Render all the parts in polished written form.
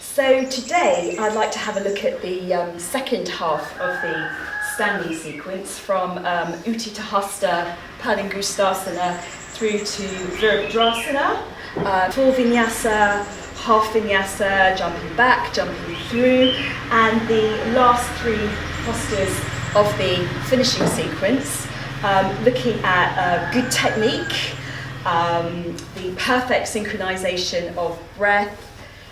So today I'd like to have a look at the second half of the standing sequence from utthitahasta, padangusthasana through to Virabhadrasana, full vinyasa, half vinyasa, jumping back, jumping through, and the last three postures of the finishing sequence, looking at good technique, the perfect synchronization of breath,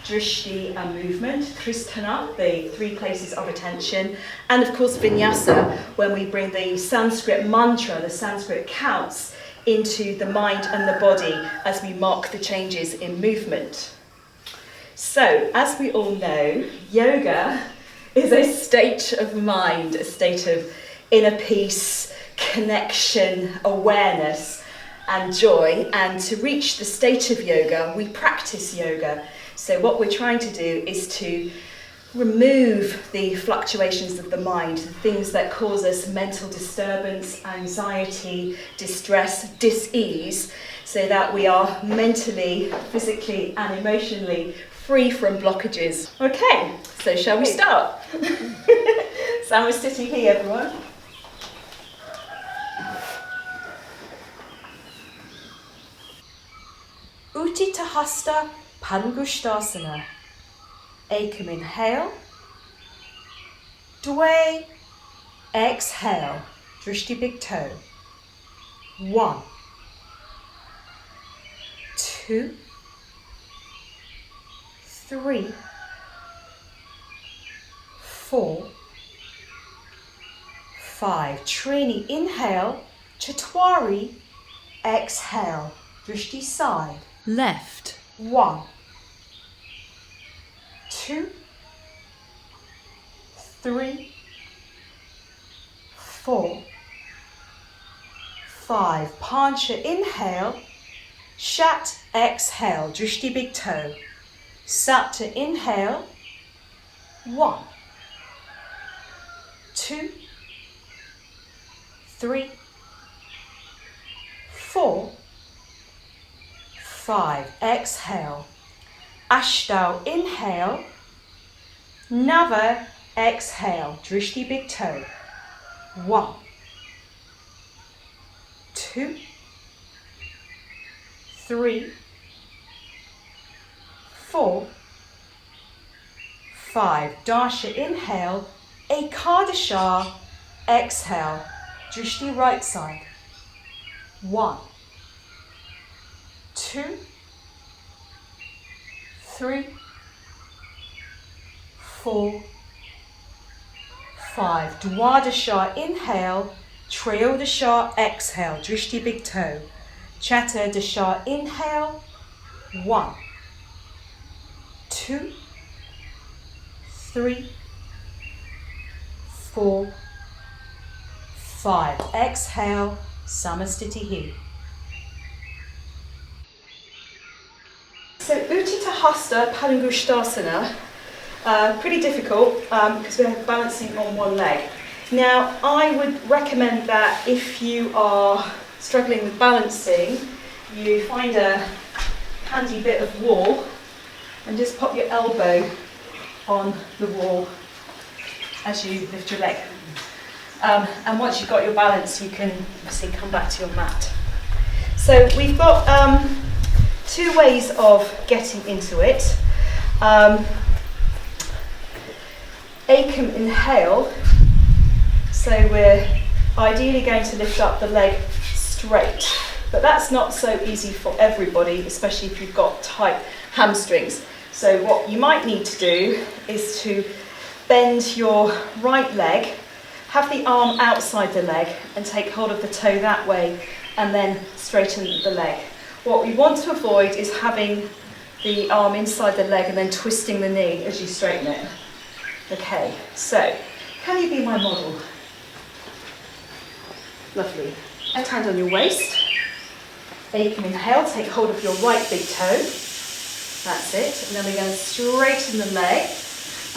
drishti and movement, tristhana, the three places of attention, and of course vinyasa, when we bring the Sanskrit mantra, the Sanskrit counts, into the mind and the body as we mark the changes in movement. So, as we all know, yoga is a state of mind, a state of inner peace, connection, awareness, and joy. And to reach the state of yoga, we practice yoga. So what we're trying to do is to remove the fluctuations of the mind, the things that cause us mental disturbance, anxiety, distress, dis-ease, so that we are mentally, physically and emotionally free from blockages. Okay, so shall we start? Sam is sitting here, everyone. Utthitahasta padangusthasana. Ekam inhale. Dway. Exhale. Drishti big toe. 1, 2, 3, 4, 5. Trini inhale. Chatwari. Exhale. Drishti side. Left. 1, 2, 3, 4, 5. Pancha inhale. Shat exhale. Drishti big toe. Satta inhale. 1, 2, 3, 4, 5. Exhale. Ashtanga inhale. Nava exhale. Drishti big toe. 1, 2, 3, 4, 5. Dasha inhale. Ekadasha exhale. Drishti right side. 1, 2, 3, 4, 5. Dwadasha inhale. Trayodasha exhale. Drishti big toe. Chaturdasha inhale. 1, 2, 3, 4, 5. Exhale. Samastitihi. So Utthitahasta padangusthasana, pretty difficult because we're balancing on one leg. Now I would recommend that if you are struggling with balancing, you find a handy bit of wall and just pop your elbow on the wall as you lift your leg. And once you've got your balance, you can obviously come back to your mat. So we've got two ways of getting into it. Ekam inhale. So we're ideally going to lift up the leg straight, but that's not so easy for everybody, especially if you've got tight hamstrings. So what you might need to do is to bend your right leg, have the arm outside the leg and take hold of the toe that way, and then straighten the leg. What we want to avoid is having the arm inside the leg and then twisting the knee as you straighten it. Okay, so can you be my model? Lovely. Left hand on your waist. Ekam inhale, take hold of your right big toe. That's it. And then we're going to straighten the leg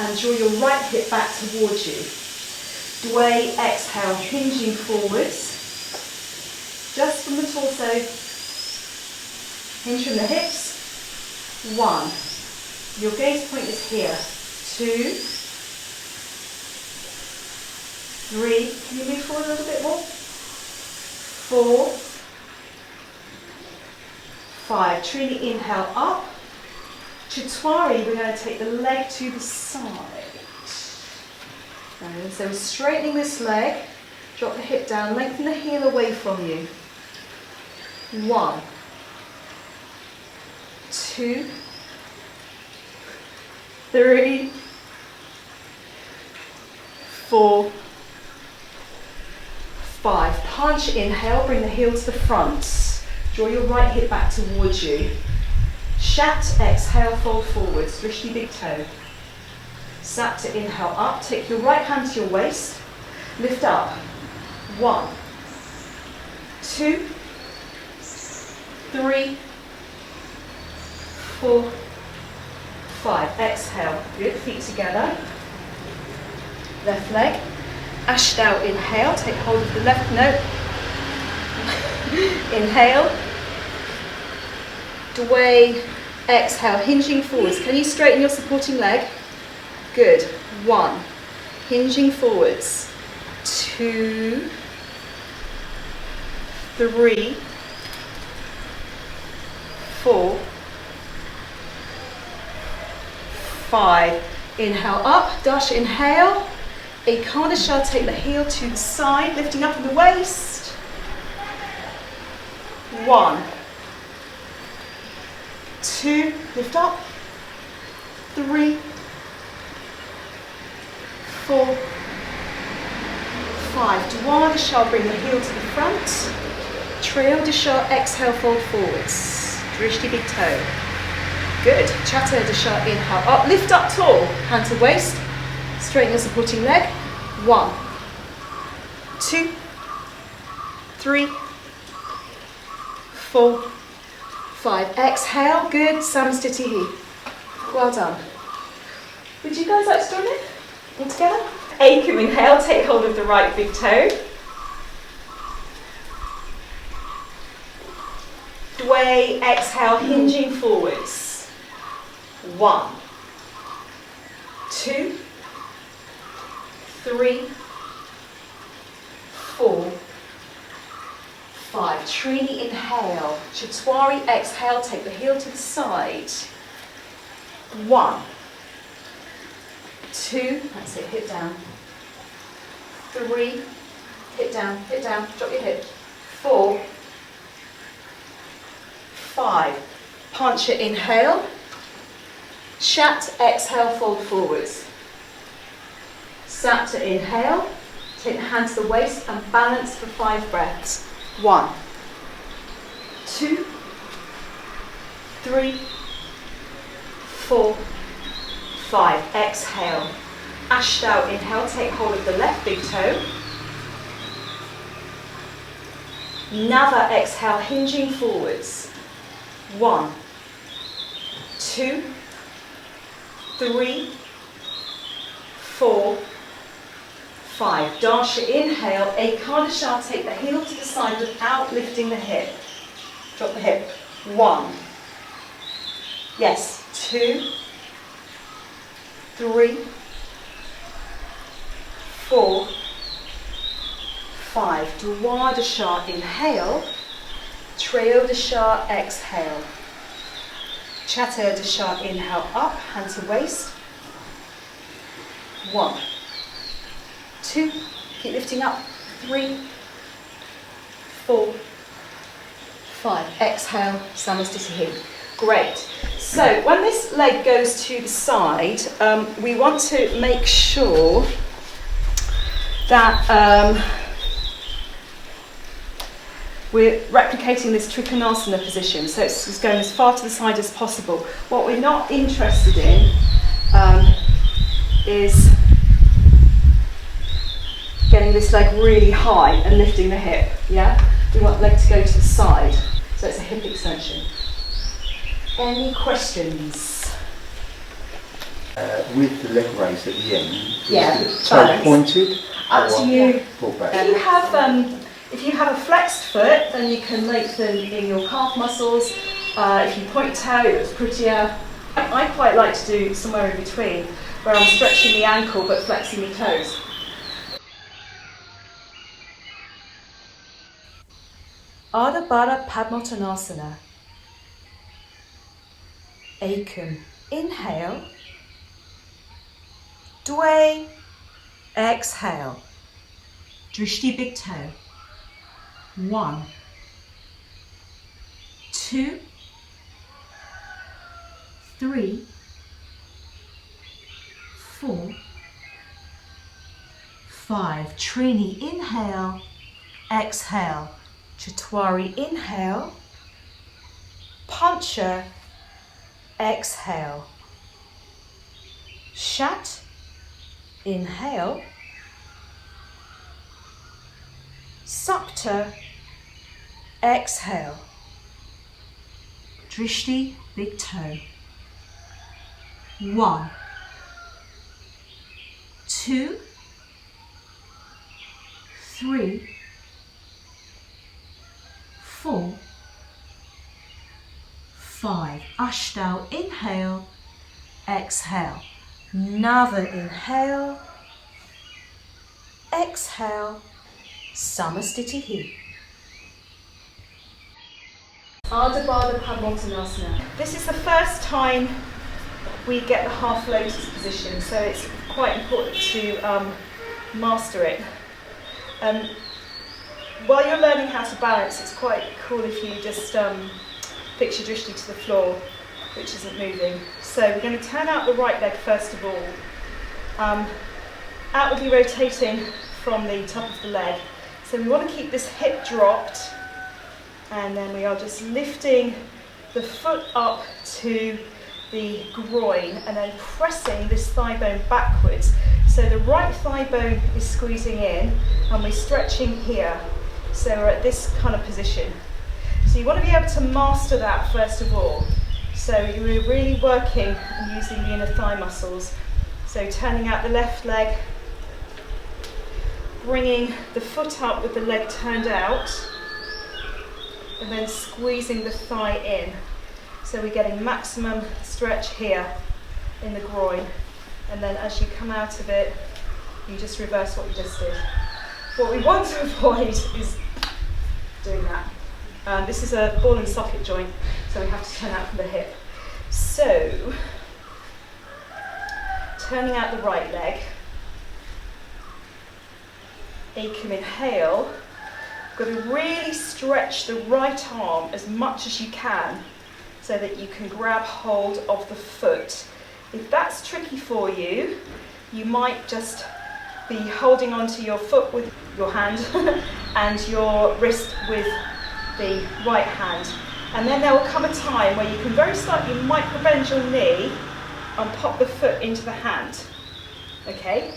and draw your right hip back towards you. Dway, exhale, hinging forwards. Just from the torso. Hinge from the hips. 1. Your gaze point is here. 2. 3. Can you move forward a little bit more? 4. 5. Truly inhale up. Chaturanga, we're going to take the leg to the side. And so we're straightening this leg. Drop the hip down, lengthen the heel away from you. 1. 2. 3. 4. 5. Punch, inhale, bring the heel to the front. Draw your right hip back towards you. Shat, exhale, fold forwards, drishti big toe. Sapta, inhale up, take your right hand to your waist, lift up. 1, 2, 3, 4, 5. Exhale, good, feet together. Left leg. Ashtanga, inhale, take hold of the left note. Inhale. Dway, exhale, hinging forwards. Can you straighten your supporting leg? Good. 1. Hinging forwards. 2. 3. 4. 5. Inhale up. Dash, inhale. Ekadasha, take the heel to the side, lifting up in the waist. 1. 2, lift up. 3, 4, 5. Dwadasha, bring the heel to the front. Trayodasha, exhale, fold forwards. Drishti big toe. Good. Chaturanga, inhale up. Lift up tall. Hand to waist. Straighten your supporting leg. 1, 2, 3, 4, 5. Exhale. Good. Samastitihi. Well done. Would you guys like to join in? All together? Ekam, inhale. Take hold of the right big toe. Dway, exhale, hinging forwards. 1, 2, 3, 4, 5. Trini, inhale. Chaturanga, exhale, take the heel to the side. 1, 2, that's it, hip down. 3, hip down, drop your hip. 4, 5. Punch it, inhale. Shat, exhale, fold forwards. Sapta, inhale. Take the hand to the waist and balance for 5 breaths. 1, 2, 3, 4, 5. Exhale. Ashtanga, inhale. Take hold of the left big toe. Nava, exhale, hinging forwards. 1, 2, 3, 4, 5. Dasha, inhale. Ekadasha, take the heel to the side without lifting the hip. Drop the hip. 1. Yes. 2, 3, 4, 5. Dwadasha, inhale. Trayodasha, exhale. Chaturanga, inhale up, hand to waist. 1, 2, keep lifting up. 3, 4, 5. Exhale, Samastitihi. Great. So when this leg goes to the side, we want to make sure that we're replicating this Trikonasana position, so it's going as far to the side as possible. What we're not interested in is getting this leg really high and lifting the hip, yeah? We want the leg to go to the side, so it's a hip extension. Any questions? With the leg raise at the end, yeah, is the toe pointed? Up to you. Pull back. You have If you have a flexed foot, then you can lengthen in your calf muscles. If you point your toe, it's prettier. I quite like to do somewhere in between, where I'm stretching the ankle but flexing my toes. Ardha padmottanasana. Ekam, inhale. Dway, exhale. Drishti, big toe. 1, 2, 3, 4, 5. Trini, inhale, exhale. Chatwari, inhale. Pancha, exhale. Shat, inhale. Sapta, exhale. Drishti, big toe. 1, 2, 3, 4, 5. Ashta, inhale, exhale. Nava, inhale, exhale. Samastitihi. Ardhabaddha. This is the first time we get the half lotus position, so it's quite important to master it. While you're learning how to balance, it's quite cool if you just fix your drishti to the floor, which isn't moving. So we're going to turn out the right leg first of all, outwardly rotating from the top of the leg. So we want to keep this hip dropped, and then we are just lifting the foot up to the groin and then pressing this thigh bone backwards. So the right thigh bone is squeezing in and we're stretching here. So we're at this kind of position. So you want to be able to master that first of all. So you're really working and using the inner thigh muscles. So turning out the left leg, bringing the foot up with the leg turned out, and then squeezing the thigh in. So we're getting maximum stretch here in the groin. And then as you come out of it, you just reverse what you just did. What we want to avoid is doing that. This is a ball and socket joint, so we have to turn out from the hip. So, turning out the right leg. Ekam, inhale. You've got to really stretch the right arm as much as you can so that you can grab hold of the foot. If that's tricky for you, you might just be holding onto your foot with your hand and your wrist with the right hand. And then there will come a time where you can very slightly micro-bend your knee and pop the foot into the hand. Okay?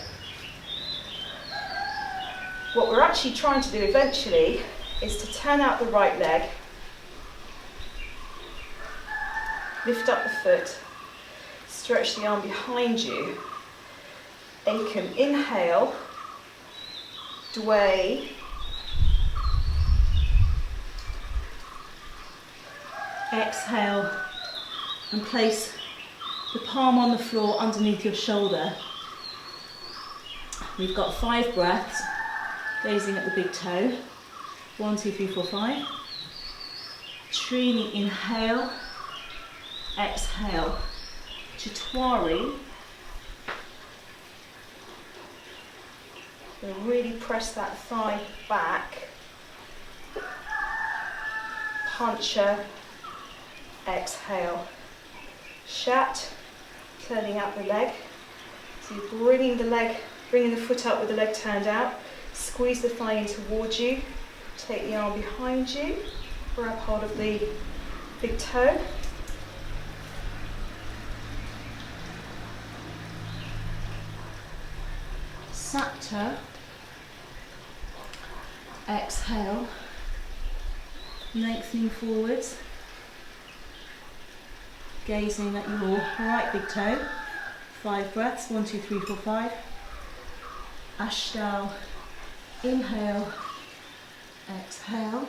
What we're actually trying to do eventually is to turn out the right leg, lift up the foot, stretch the arm behind you. Ekam, inhale, dway, exhale, and place the palm on the floor underneath your shoulder. We've got 5 breaths, gazing at the big toe. 1, 2, 3, 4, 5. Trini, inhale, exhale. Chatwari. So really press that thigh back. Pancha, exhale. Shat, turning out the leg. So you're bringing the foot up with the leg turned out. Squeeze the thigh in towards you. Take the arm behind you. Grab hold of the big toe. Sapta, exhale, lengthening forwards, gazing at your right big toe. 5 breaths, 1, 2, 3, 4, 5. Ashta, inhale, exhale.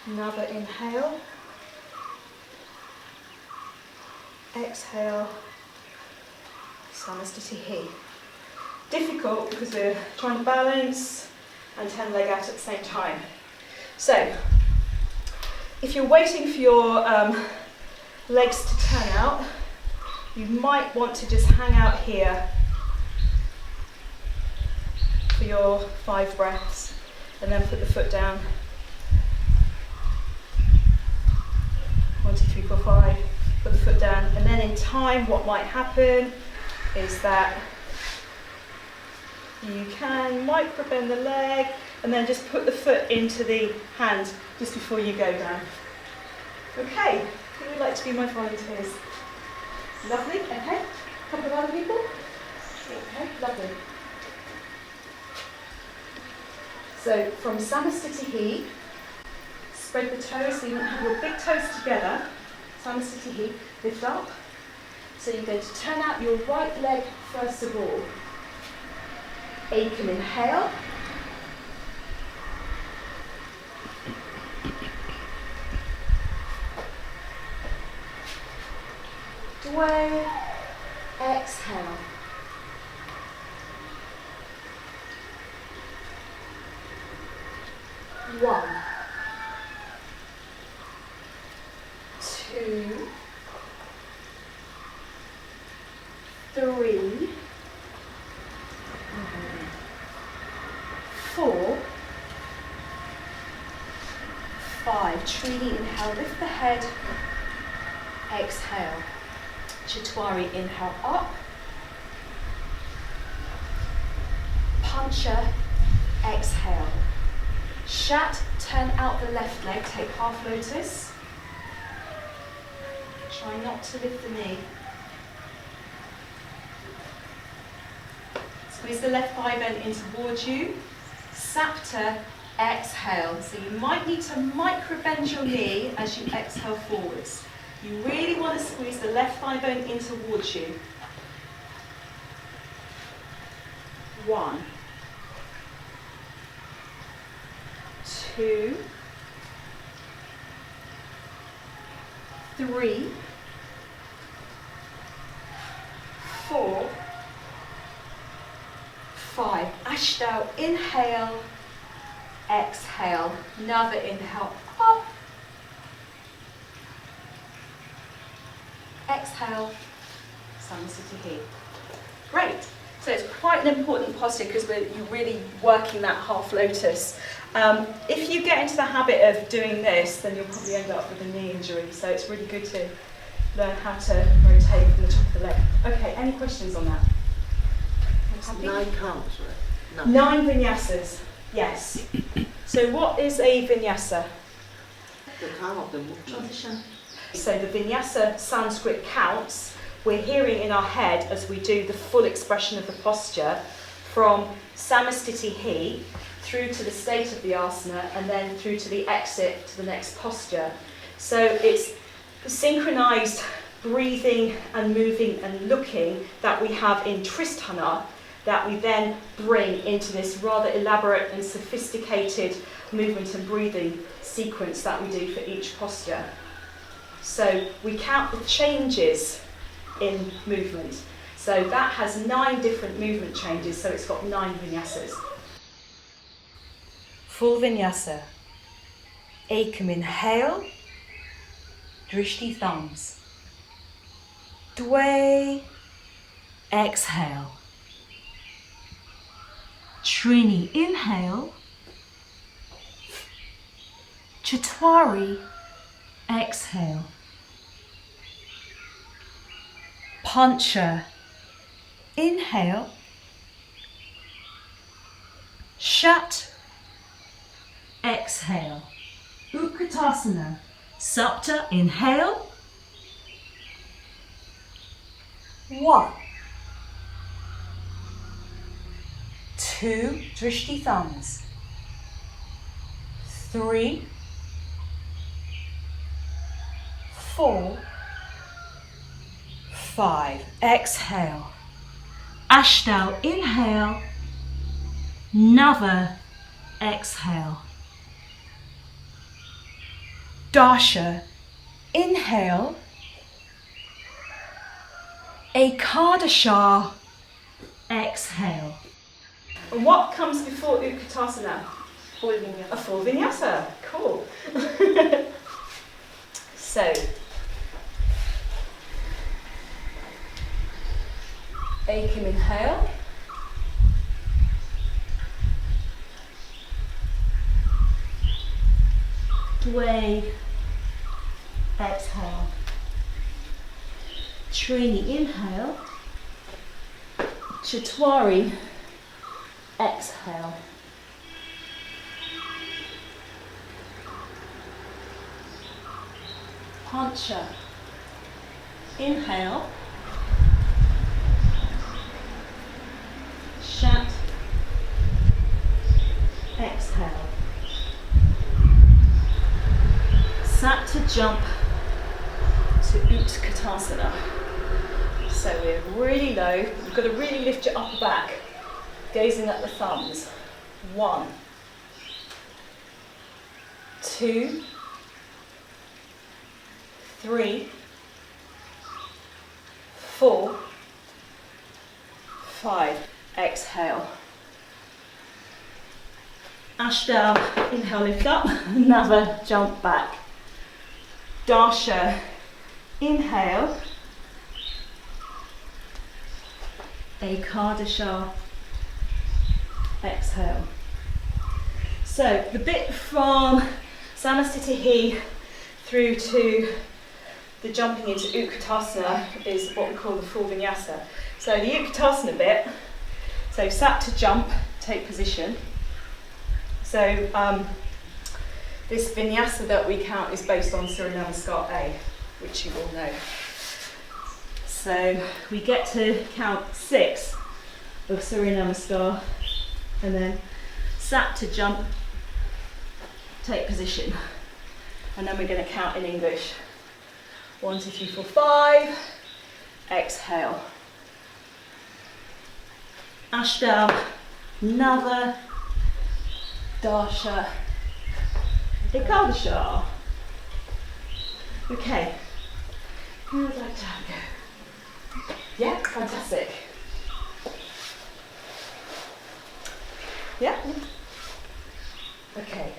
Another inhale. Exhale. Samastitihi. Difficult because we're trying to balance and turn the leg out at the same time. So, if you're waiting for your legs to turn out, you might want to just hang out here for your 5 breaths and then put the foot down. 1, 2, 3, 4, 5. Put the foot down, and then in time what might happen is that you can micro bend the leg and then just put the foot into the hand just before you go down. Okay, who would like to be my volunteers? Lovely, okay. A couple of other people? Okay, lovely. So from Samastitihi, spread the toes so you want to have your big toes together. Samastitihi, lift up. So you're going to turn out your right leg first of all. Ekam, inhale. Dway, exhale. One. 2, 3, 4, 5. Trini, inhale, lift the head, exhale. Chatwari, inhale up. Pancha, exhale. Shat, turn out the left leg, take half lotus. Try not to lift the knee. Squeeze the left thigh bone in towards you. Sapta, exhale. So you might need to micro bend your knee as you exhale forwards. You really want to squeeze the left thigh bone in towards you. 1, 2, 3, 4, 5. Ashta, inhale, exhale. Another inhale, up. Exhale, Samastitihi. Great. So it's quite an important posture because you're really working that half lotus. If you get into the habit of doing this, then you'll probably end up with a knee injury. So it's really good to learn how to rotate from the top of the leg. Okay, any questions on that? Happy? 9 counts, right? 9 vinyasas, yes. So what is a vinyasa? The time of the movement. Transition. So the vinyasa Sanskrit counts, we're hearing in our head as we do the full expression of the posture from Samastitihi through to the state of the asana and then through to the exit to the next posture. So it's synchronized breathing and moving and looking that we have in tristhana that we then bring into this rather elaborate and sophisticated movement and breathing sequence that we do for each posture. So we count the changes in movement. So that has 9 different movement changes, so it's got 9 vinyasas. Full vinyasa. Ekam, inhale. Drishti, thumbs. Dway, exhale. Trini, inhale. Chatwari, exhale. Pancha, inhale. Shat, exhale. Utkatasana, Sapta, inhale. 1, 2, drishti, thumbs. 3, 4, 5. Exhale. Ashta, inhale. Another exhale. Dasha, inhale. Ekadasha, exhale. And what comes before Utkatasana? Full vinyasa. A full vinyasa. Cool. So, Ekam, inhale. Dway, exhale. Trini, inhale. Chatwari, exhale. Pancha, inhale. Shat, exhale. Sat to jump to Utkatasana. So we're really low. You've got to really lift your upper back, gazing at the thumbs. 1, 2, 3, 4, 5. Exhale. Ashta, inhale, lift up. Another jump back. Dasha, inhale. Ekadasha, exhale. So the bit from Sanskrit-Counted through to the jumping into Utkatasana is what we call the full vinyasa. So the Utkatasana bit, so sat to jump, take position. So this vinyasa that we count is based on Suryanamaskara A, which you all know. So we get to count 6 of Suryanamaskara, and then sat to jump, take position. And then we're going to count in English. 1, 2, 3, 4, 5. Exhale. Ashta, Nava, Dasha, Ekadasha. Okay. Who would like to have a go? Yeah, fantastic. Yeah? Okay.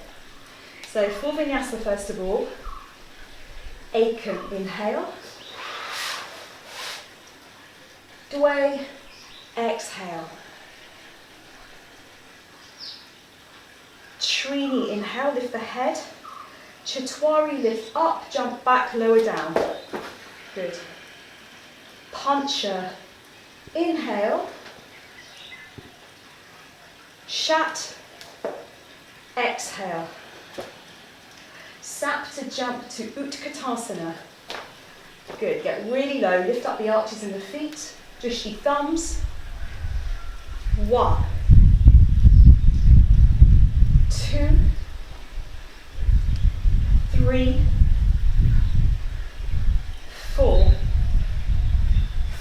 So full vinyasa first of all. Ekam, inhale. Dway, exhale. Trini, inhale, lift the head. Chatwari, lift up, jump back, lower down. Good. Pancha, inhale. Shat, exhale. Sap to jump to Utkatasana. Good, get really low, lift up the arches in the feet, drishti thumbs. 1, 2, 3, 4,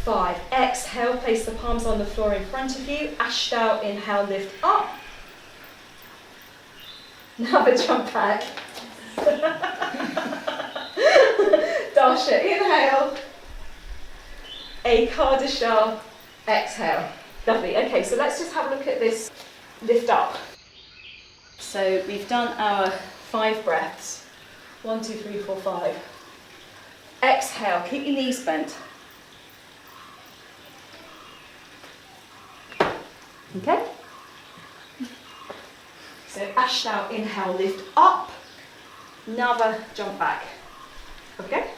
5. Exhale, place the palms on the floor in front of you. Ashta, inhale, lift up. Now a jump back. Dasha, inhale. Ekadasha, exhale. Lovely. Okay, so let's just have a look at this lift up. So we've done our 5 breaths. 1, 2, 3, 4, 5. Exhale, keep your knees bent. Okay? So Ashta, inhale, lift up. Nava, jump back. Okay?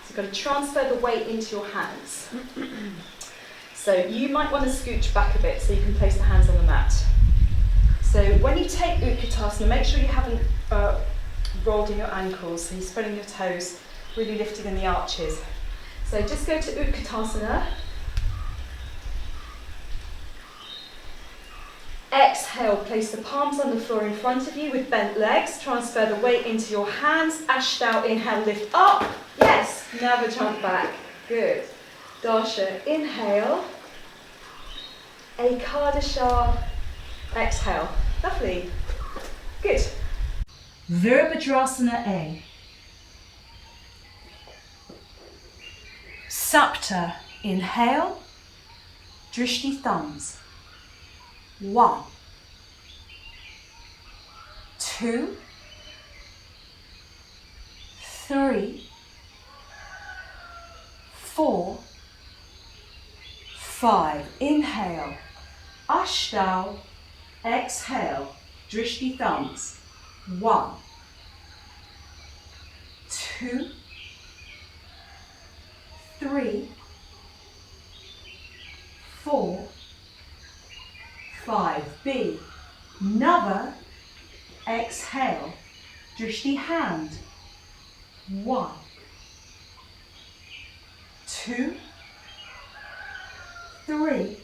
So you've got to transfer the weight into your hands. So you might want to scooch back a bit so you can place the hands on the mat. So when you take Utkatasana, make sure you haven't rolled in your ankles, so you're spreading your toes, really lifting in the arches. So just go to Utkatasana. Exhale, place the palms on the floor in front of you with bent legs. Transfer the weight into your hands. Ashta, inhale, lift up. Yes, never jump back. Good. Dasha, inhale. Ekadasha, exhale. Lovely. Good. Virabhadrasana A. Sapta, inhale, drishti thumbs. 1, 2, 3, 4, 5. Inhale, Ashta, exhale, drishti thumbs. 1, 2, 3, 4, 5. B. Nava, exhale, drishti hand. 1, 2, 3,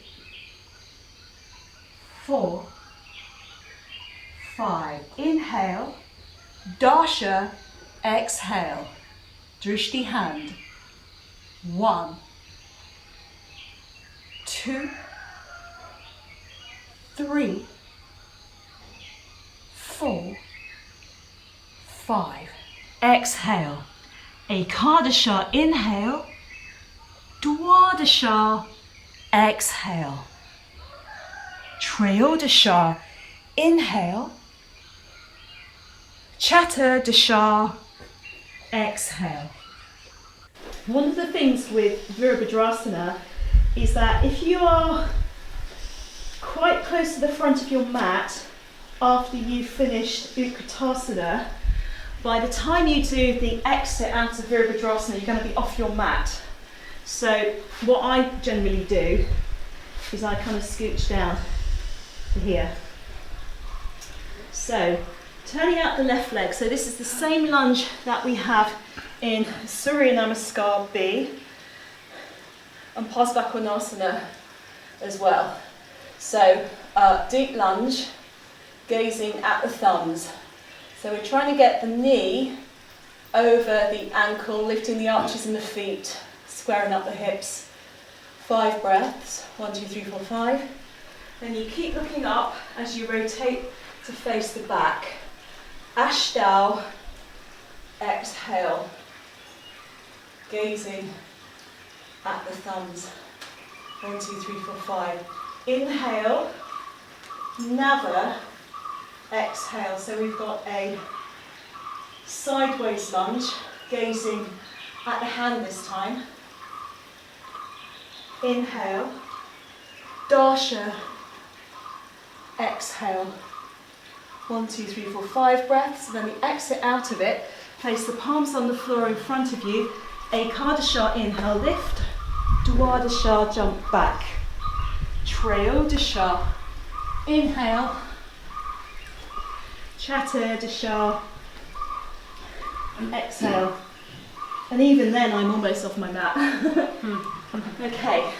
4, 5. Inhale, Dasha, exhale, drishti hand. 1, 2, 3, 4, 5. Exhale, Ekadasha, inhale, Dwadasha, exhale, Trayodasha, inhale, Chaturdasha, exhale. One of the things with Virabhadrasana is that if you are quite close to the front of your mat after you've finished Utkatasana, by the time you do the exit out of Virabhadrasana, you're going to be off your mat. So what I generally do is I kind of scooch down to here. So turning out the left leg. So this is the same lunge that we have in Suryanamaskara A B and padmasana as well. So deep lunge, gazing at the thumbs. So we're trying to get the knee over the ankle, lifting the arches in the feet, squaring up the hips. 5 breaths, 1, 2, 3, 4, 5. Then you keep looking up as you rotate to face the back. Ashta, exhale, gazing at the thumbs. 1, 2, 3, 4, 5. Inhale, Nava, exhale. So we've got a sideways lunge, gazing at the hand this time. Inhale, Dasha, exhale. 1, 2, 3, 4, 5 breaths. And then the exit out of it, place the palms on the floor in front of you. Ekadasha, inhale, lift. Dwadasha, jump back. Trayodasha, inhale. Chaturdasha, and exhale. And even then I'm almost off my mat. Okay.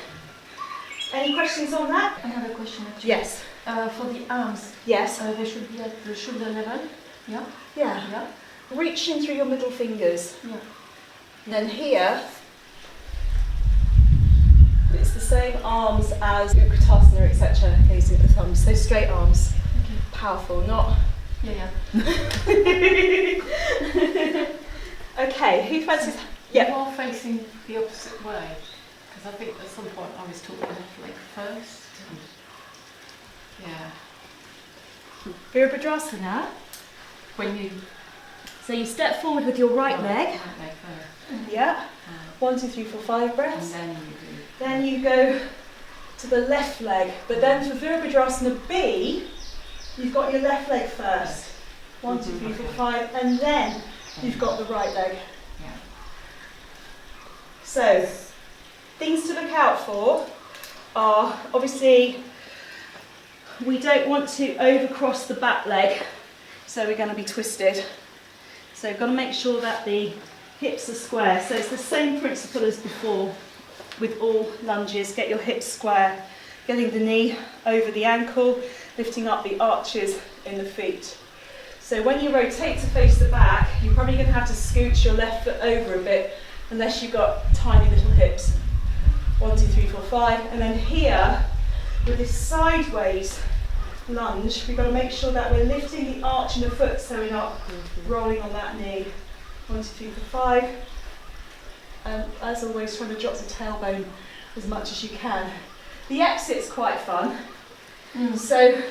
Any questions on that? I have a question actually. Yes. For the arms, Yes. they should be at the shoulder level. Yeah. Yeah. Yeah. Reach in through your middle fingers. Yeah. And then here, it's the same arms as Utkatasana, etc. Gazing at the thumbs. So straight arms. Okay. Powerful, not. Yeah. Okay, who fancies? Yeah. More facing the opposite way, because I think at some point I was taught left leg first. And yeah. Virabhadrasana. When you. So you step forward with your right leg. Right leg first. Yeah. 1, 2, 3, 4, 5 breaths. And then you do. Then you go to the left leg. But then for Virabhadrasana B, you've got your left leg first. 1, 2, 3, 4, 5, and then you've got the right leg. Yeah. So, things to look out for are obviously we don't want to overcross the back leg, so we're going to be twisted. So we've got to make sure that the hips are square. So it's the same principle as before with all lunges. Get your hips square, getting the knee over the ankle, lifting up the arches in the feet. So when you rotate to face the back, you're probably going to have to scooch your left foot over a bit unless you've got tiny little hips. 1, 2, 3, 4, 5. And then here, with this sideways lunge, we've got to make sure that we're lifting the arch in the foot so we're not rolling on that knee. 1, 2, 3, 4, 5. And as always, trying to drop the tailbone as much as you can. The exit's quite fun. So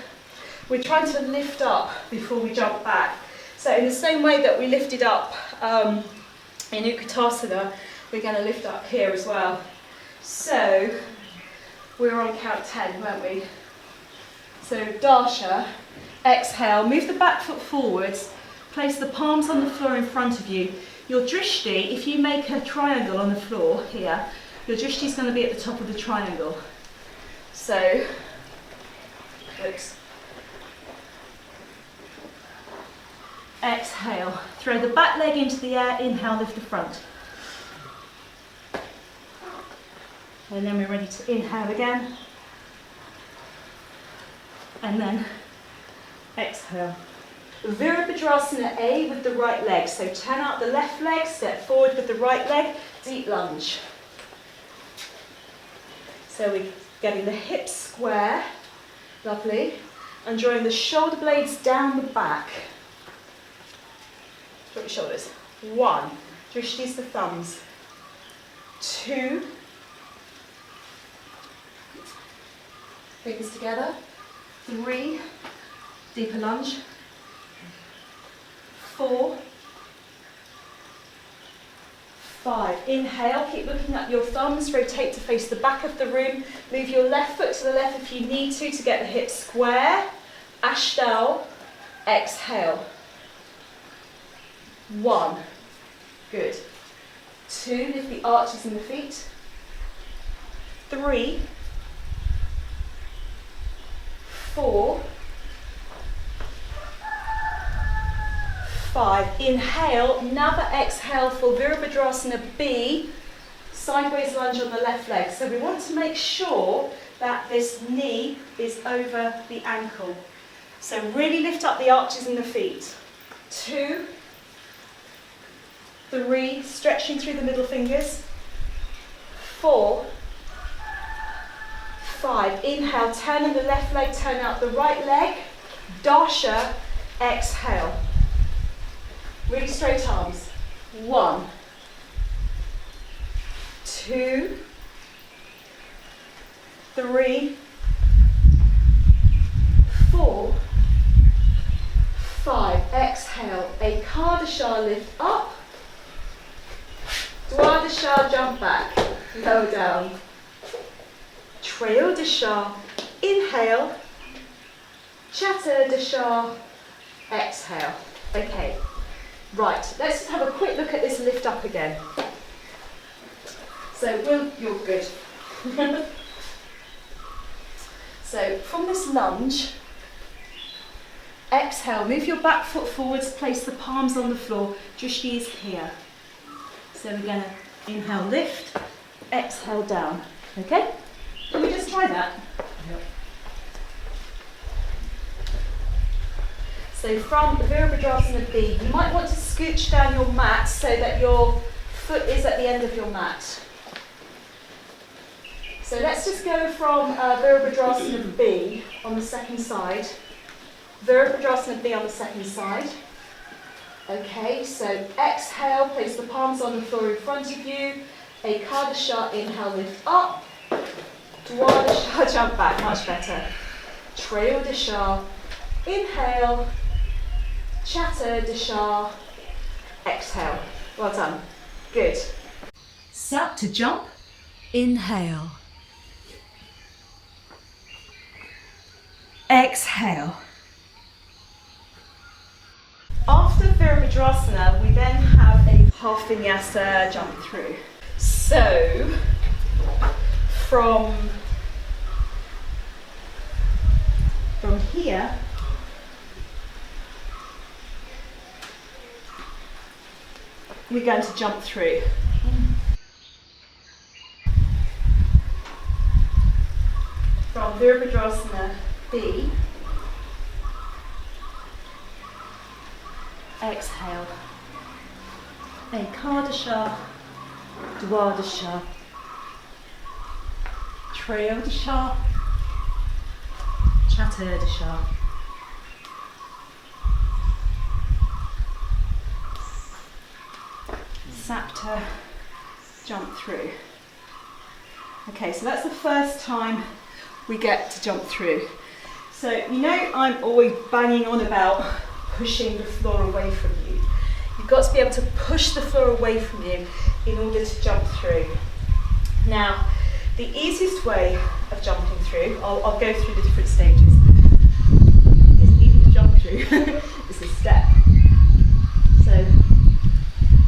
we're trying to lift up before we jump back. So in the same way that we lifted up in Utkatasana, we're going to lift up here as well. So we were on count 10, weren't we? So Darsha, exhale, move the back foot forwards, place the palms on the floor in front of you. Your drishti, if you make a triangle on the floor here, your drishti is going to be at the top of the triangle. So, oops. Exhale, throw the back leg into the air, inhale, lift the front. And then we're ready to inhale again. And then exhale. Virabhadrasana A with the right leg. So turn out the left leg, step forward with the right leg, deep lunge. So we're getting the hips square, lovely, and drawing the shoulder blades down the back. Drop your shoulders. 1, drishti's the thumbs. 2, fingers together. 3, deeper lunge. 4, 5. Inhale, keep looking at your thumbs, rotate to face the back of the room. Move your left foot to the left if you need to get the hips square. Ashta, exhale. 1, good. 2, lift the arches in the feet. 3, 4, 5. Inhale, never exhale for Virabhadrasana B, sideways lunge on the left leg. So we want to make sure that this knee is over the ankle. So really lift up the arches in the feet. 2, 3, stretching through the middle fingers. 4, 5. Inhale, turn in the left leg, turn out the right leg. Darsha, exhale. Really straight arms. 1, 2, 3, 4, 5. Exhale. Ekadasha, lift up. Dwadasha, jump back. Lower down. Trayodasha, inhale. Chatterdasha, exhale. Okay. Right, let's just have a quick look at this lift up again. So, you're good. So, from this lunge, exhale, move your back foot forwards, place the palms on the floor, drishti is here. So we're going to inhale, lift, exhale, down. Okay? Can we just try that? Yep. So from Virabhadrasana B, you might want to scooch down your mat so that your foot is at the end of your mat. So let's just go from Virabhadrasana B on the second side. Virabhadrasana B on the second side. Okay, so exhale, place the palms on the floor in front of you. Ekadasha, inhale, lift up. Dwadasha, jump back, much better. Trayodasha, inhale. Chatterdasha, exhale. Well done. Good. Start to jump. Inhale. Exhale. After Virabhadrasana, we then have a half vinyasa jump through. So, from here, we're going to jump through. From Virabhadrasana B, exhale. Ekadasha, Dwadasha, Trayodasha, Utkatasana. Sapta, jump through. Okay, so that's the first time we get to jump through. So you know I'm always banging on about pushing the floor away from you. You've got to be able to push the floor away from you in order to jump through. Now, the easiest way of jumping through, I'll go through the different stages. It's easy to jump through. It's a step. So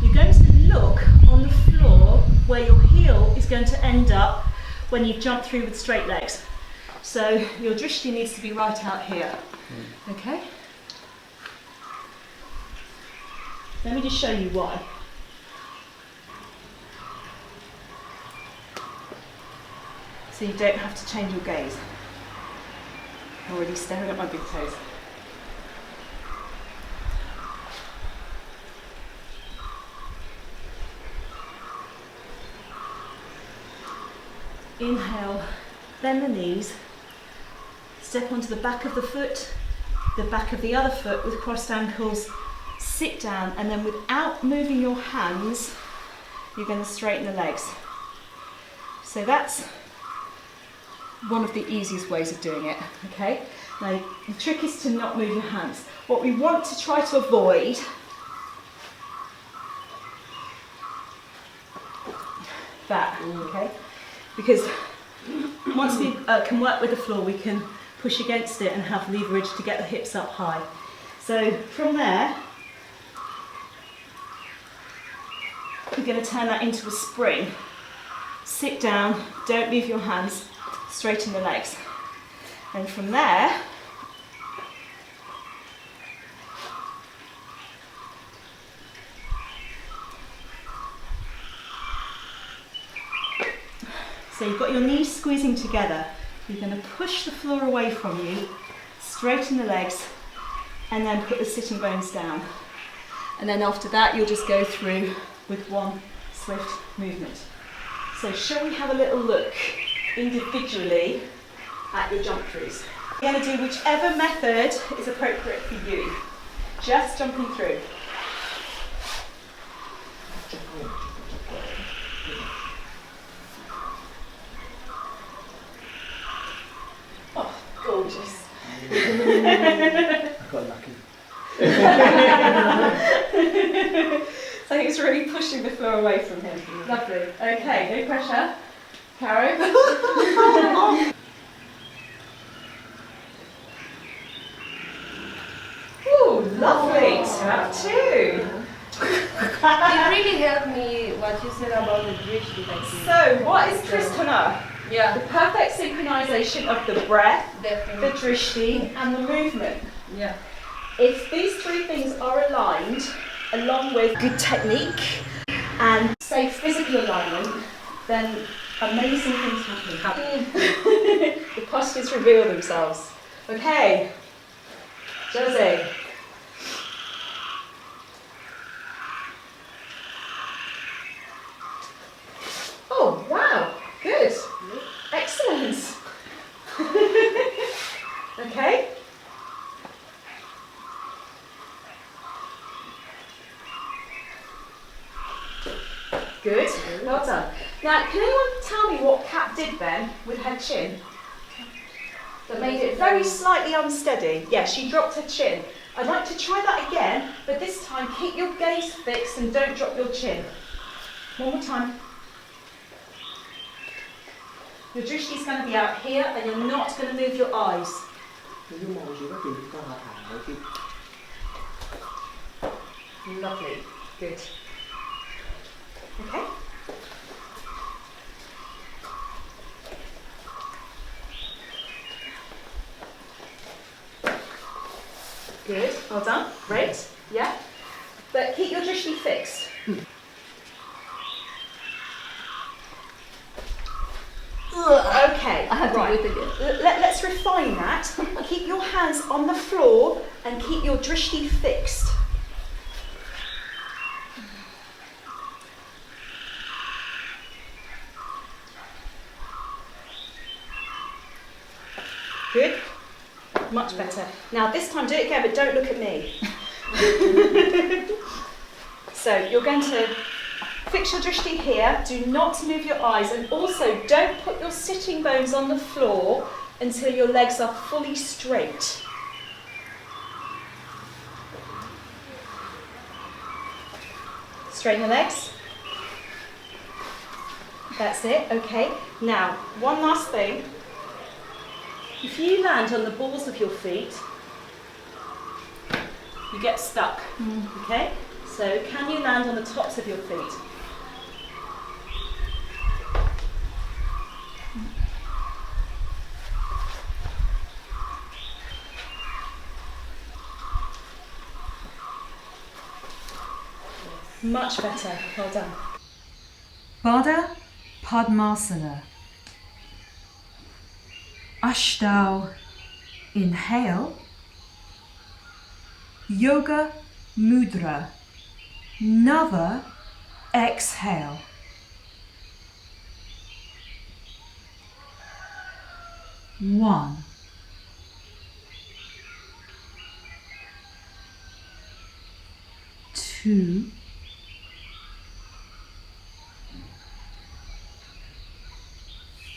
you're going to look on the floor where your heel is going to end up when you jump through with straight legs. So your drishti needs to be right out here. Okay? Let me just show you why. So you don't have to change your gaze. I'm already staring at my big toes. Inhale, bend the knees, step onto the back of the foot, the back of the other foot with crossed ankles, sit down, and then without moving your hands, you're going to straighten the legs. So that's one of the easiest ways of doing it, okay? Now, the trick is to not move your hands. What we want to try to avoid that, okay? Because once we can work with the floor, we can push against it and have leverage to get the hips up high. So from there, we're going to turn that into a spring. Sit down, don't move your hands, straighten the legs. And from there, so you've got your knees squeezing together. You're going to push the floor away from you, straighten the legs, and then put the sitting bones down. And then after that, you'll just go through with one swift movement. So shall we have a little look individually at your jump throughs? You're going to do whichever method is appropriate for you. Just jumping through. Oh, gorgeous. I got lucky. So he was really pushing the floor away from him. Lovely. Okay, no pressure. Caro. Ooh, lovely. Tap two. It really helped me what you said about the drishti. So, what is tristhana? Yeah, The perfect synchronization of the breath, the definitely. drishti, and the movement. Yeah. If these three things are aligned, along with good technique and safe physical alignment, then amazing things happen. The postures reveal themselves. Okay, Josie. Oh, wow, good. Excellent. Okay. Good, well done. Now, can anyone tell me what Kat did then with her chin? That made it very slightly unsteady. Yeah, she dropped her chin. I'd like to try that again, but this time keep your gaze fixed and don't drop your chin. One more time. Your drishti is going to be out here and you're not going to move your eyes. Lovely, good. Okay. Good, well done, great, yeah. But keep your drishti fixed. Okay, I have to right. do it again. Let's refine that. Keep your hands on the floor and keep your drishti fixed. Good. Much better. Now this time do it again, but don't look at me. So you're going to fix your drishti here. Do not move your eyes, and also don't put your sitting bones on the floor until your legs are fully straight. Straighten the legs. That's it, okay. Now, one last thing. If you land on the balls of your feet, you get stuck, okay? So can you land on the tops of your feet? Much better, well done. Baddhapadmasana. Ashta, inhale. Yoga mudra. Another exhale. One. Two.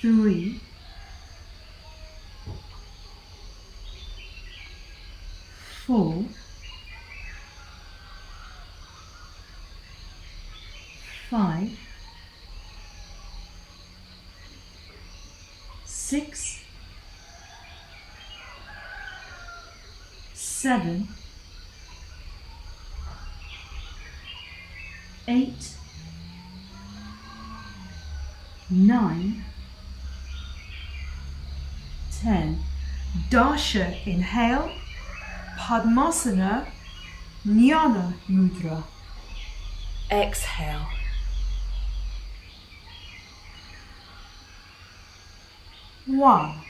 3, 4, 5, 6, 7, 8, 9, 10. Dasha, inhale. Padmasana, jnana mudra. Exhale. One.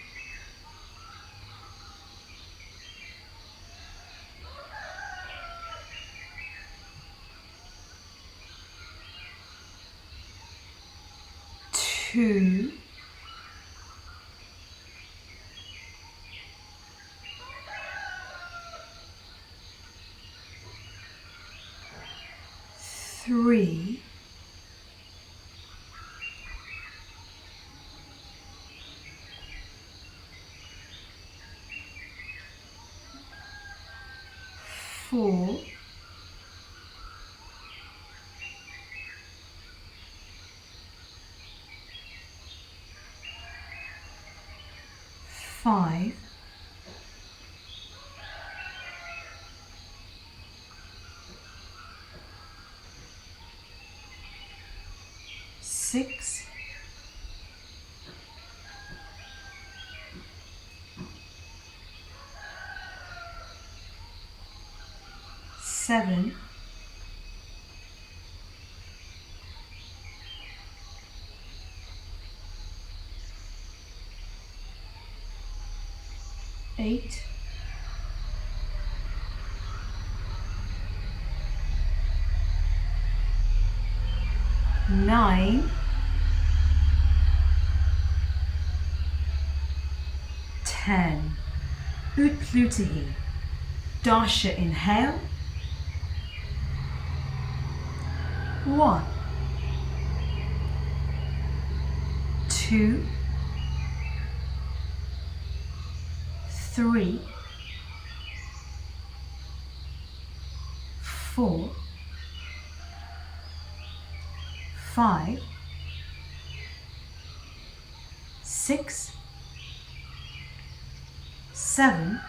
Two. 3, 4, 5, 6, 7, 8, 9, 10. Utpluthih. Dasha, inhale. 1, 2, 3, 4, 5, 6, 7,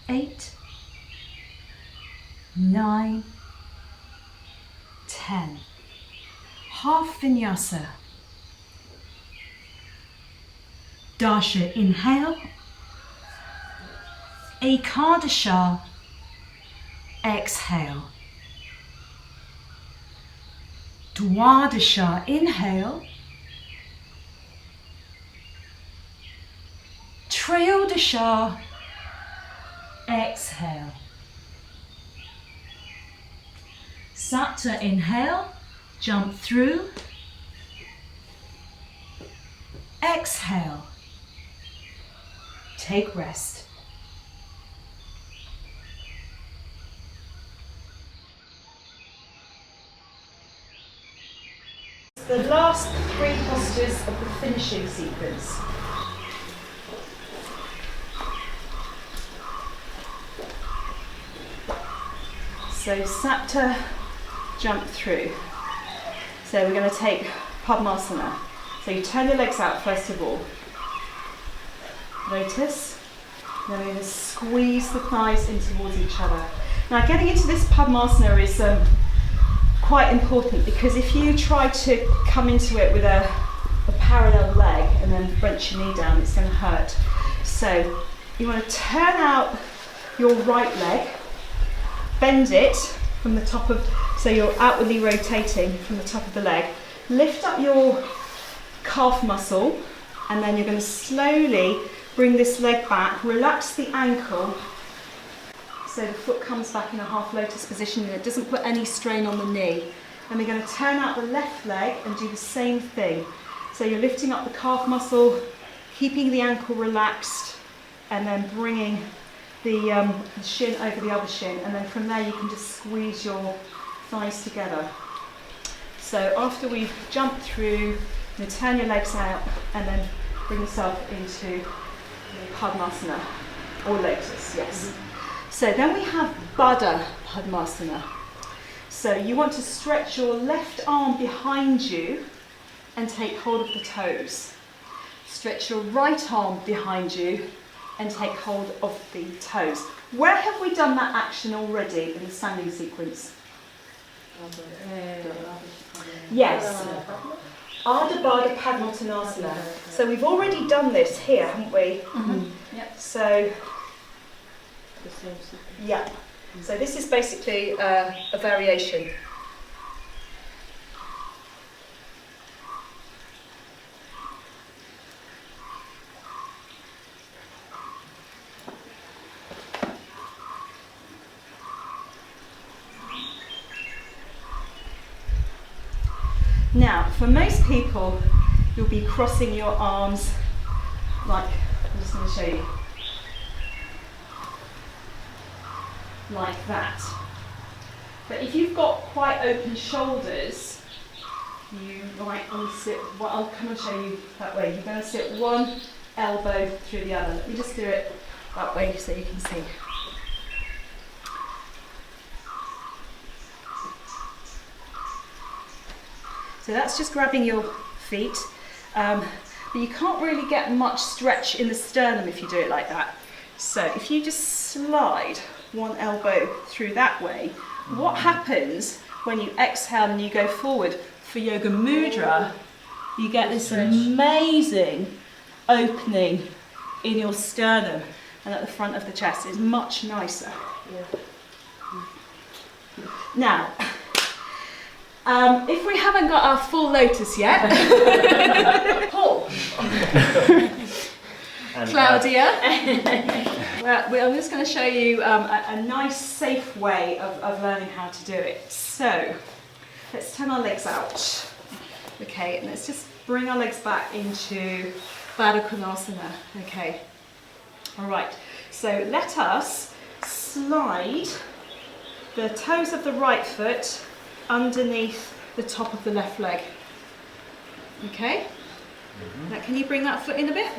8, 9, 10. Half vinyasa. Dasha, inhale. Ekadasha, exhale. Dwadasha, inhale. Trayodasha, exhale. Satta, inhale, jump through. Exhale. take rest. The last 3 postures of the finishing sequence. So Sapta, jump through. So we're going to take Padmasana. So you turn your legs out first of all. Lotus. Then we're going to squeeze the thighs in towards each other. Now getting into this Padmasana is quite important, because if you try to come into it with a parallel leg and then wrench your knee down, it's going to hurt. So you want to turn out your right leg, bend it from the top of, so you're outwardly rotating from the top of the leg, lift up your calf muscle, and then you're going to slowly bring this leg back, relax the ankle, so the foot comes back in a half lotus position and it doesn't put any strain on the knee. And we're going to turn out the left leg and do the same thing. So you're lifting up the calf muscle, keeping the ankle relaxed, and then bringing the shin over the other shin. And then from there you can just squeeze your thighs together. So after we've jumped through, you turn your legs out and then bring yourself into Padmasana, or Lotus, yes. So then we have baddhapadmasana. So you want to stretch your left arm behind you and take hold of the toes. Stretch your right arm behind you and take hold of the toes. Where have we done that action already in the standing sequence? Yes. Ardhabaddha padmottanasana. So we've already done this here, haven't we? Yep. So, yeah. So this is basically a variation. Now, for most people, you'll be crossing your arms like, I'm just going to show you, like that. But if you've got quite open shoulders, you might only sit, well, I'll come and show you that way. You're going to sit one elbow through the other. Let me just do it that way so you can see. So that's just grabbing your feet, but you can't really get much stretch in the sternum if you do it like that. So if you just slide one elbow through that way, what happens when you exhale and you go forward for yogamudra, you get this amazing opening in your sternum and at the front of the chest. It's much nicer. Now, if we haven't got our full lotus yet, Paul, Claudia, I'm just going to show you a nice, safe way of learning how to do it. So, let's turn our legs out. Okay, and let's just bring our legs back into padangusthasana. Okay, all right. So let us slide the toes of the right foot underneath the top of the left leg. Okay? Now can you bring that foot in a bit?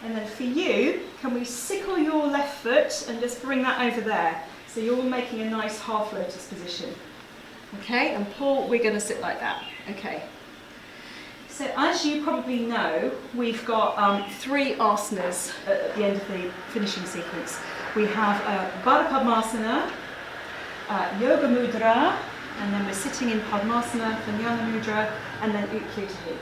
And then for you, can we sickle your left foot and just bring that over there? So you're making a nice half lotus position. Okay, and Paul, we're going to sit like that. Okay. So as you probably know, we've got 3 asanas at the end of the finishing sequence. We have baddhapadmasana, yogamudra, and then we're sitting in padmasana, vinyasa, and then utpluthih.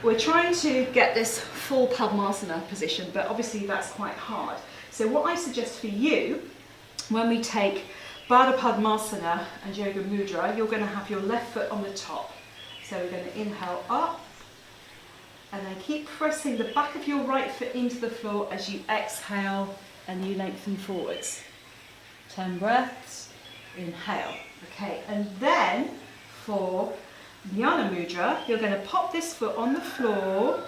We're trying to get this full padmasana position, but obviously that's quite hard. So what I suggest for you, when we take baddhapadmasana and yoga mudra, you're going to have your left foot on the top. So we're going to inhale up, and then keep pressing the back of your right foot into the floor as you exhale and you lengthen forwards. 10 breaths, inhale. Okay, and then for jnana mudra, you're going to pop this foot on the floor,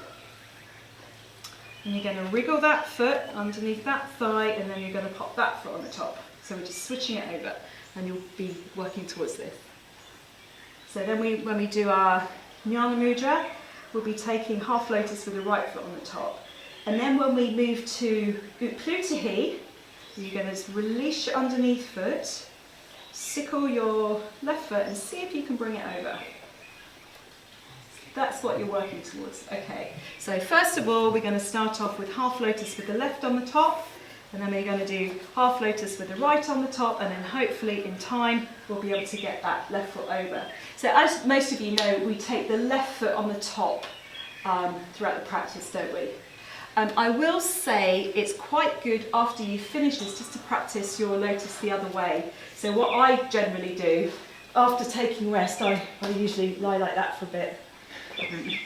And you're going to wriggle that foot underneath that thigh, and then you're going to pop that foot on the top. So we're just switching it over, and you'll be working towards this. So then when we do our jnana mudra, we'll be taking half lotus with the right foot on the top. And then when we move to utpluthih, you're going to release your underneath foot, sickle your left foot, and see if you can bring it over. That's what you're working towards. Okay, so first of all, we're going to start off with half lotus with the left on the top, and then we're going to do half lotus with the right on the top, and then hopefully in time we'll be able to get that left foot over. So as most of you know, we take the left foot on the top throughout the practice, don't we? I will say it's quite good after you finish this just to practice your lotus the other way. So what I generally do, after taking rest, I usually lie like that for a bit,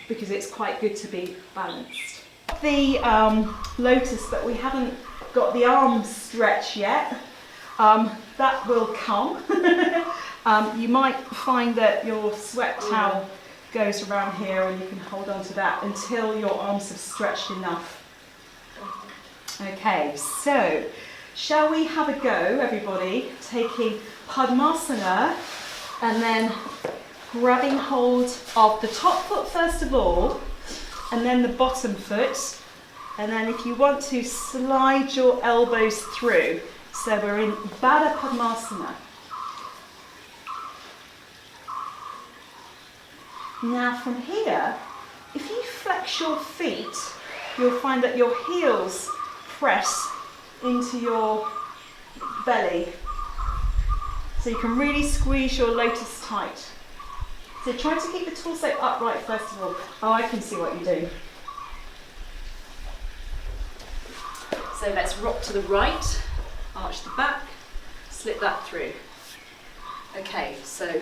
because it's quite good to be balanced. The lotus, but we haven't got the arms stretch yet. That will come. You might find that your sweat towel goes around here, and you can hold on to that until your arms have stretched enough. Okay, so shall we have a go, everybody, taking padmasana and then grabbing hold of the top foot first of all, and then the bottom foot, and then if you want to slide your elbows through. So we're in baddhapadmasana. Now from here, if you flex your feet, you'll find that your heels press into your belly. So you can really squeeze your lotus tight. So try to keep the torso upright first of all. Oh, I can see what you do. So let's rock to the right, arch the back, slip that through. Okay, so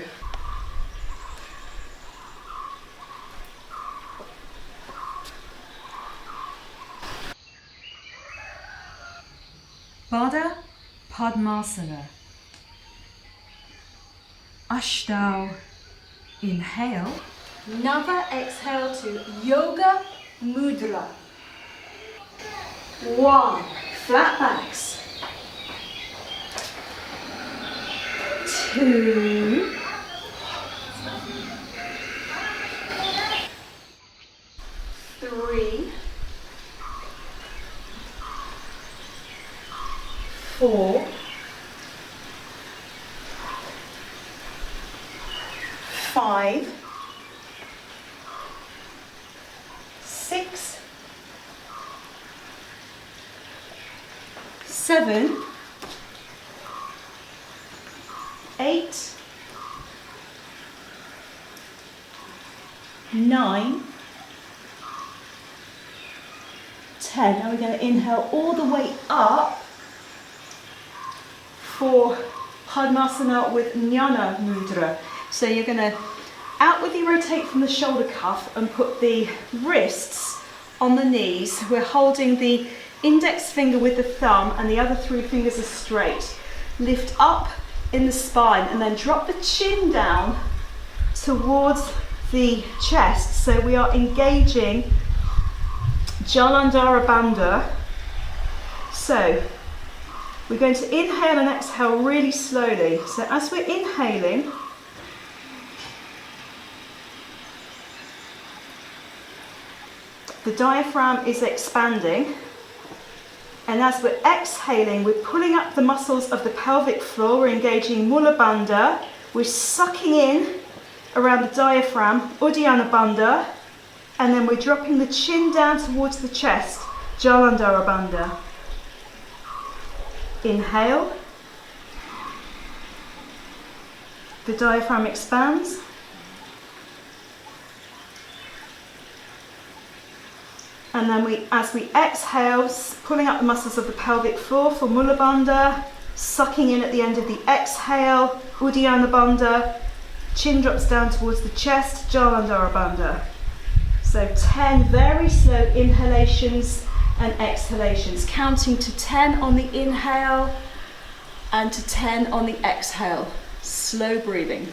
baddhapadmasana. Ashta, inhale. Another exhale to yoga mudra. 1, flat backs. 2, 3, 4, 5, 6, 7, 8, 9, 10. Now we're going to inhale all the way up for padmasana with jnana mudra. So you're going to outwardly rotate from the shoulder cuff and put the wrists on the knees. We're holding the index finger with the thumb, and the other 3 fingers are straight. Lift up in the spine and then drop the chin down towards the chest. So we are engaging ardhabaddha. So we're going to inhale and exhale really slowly. So as we're inhaling, the diaphragm is expanding, and as we're exhaling, we're pulling up the muscles of the pelvic floor. We're engaging mula bandha. We're sucking in around the diaphragm, uddiyana bandha, and then we're dropping the chin down towards the chest, jalandhara bandha. Inhale. The diaphragm expands. And then as we exhale, pulling up the muscles of the pelvic floor for mula bandha, sucking in at the end of the exhale, uddiyana bandha, chin drops down towards the chest, jalandhara bandha. So 10 very slow inhalations and exhalations, counting to 10 on the inhale and to 10 on the exhale. Slow breathing.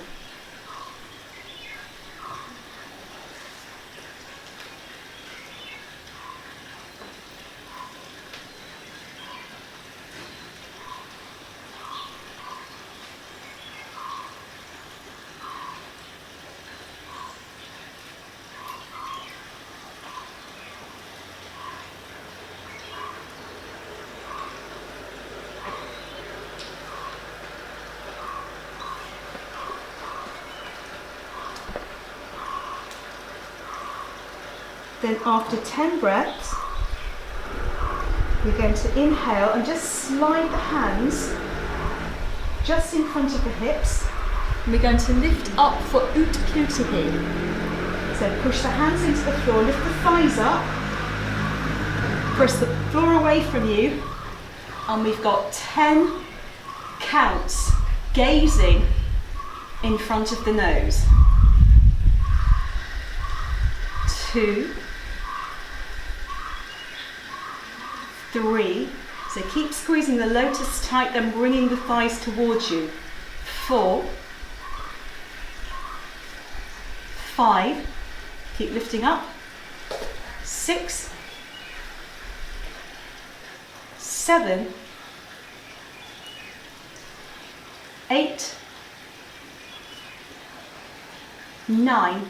Then after 10 breaths, we're going to inhale and just slide the hands just in front of the hips. And we're going to lift up for utpluthih. So push the hands into the floor, lift the thighs up, press the floor away from you, and we've got 10 counts gazing in front of the nose. 2, 3, so keep squeezing the lotus tight and bringing the thighs towards you. 4, 5, keep lifting up. 6, 7, 8, 9,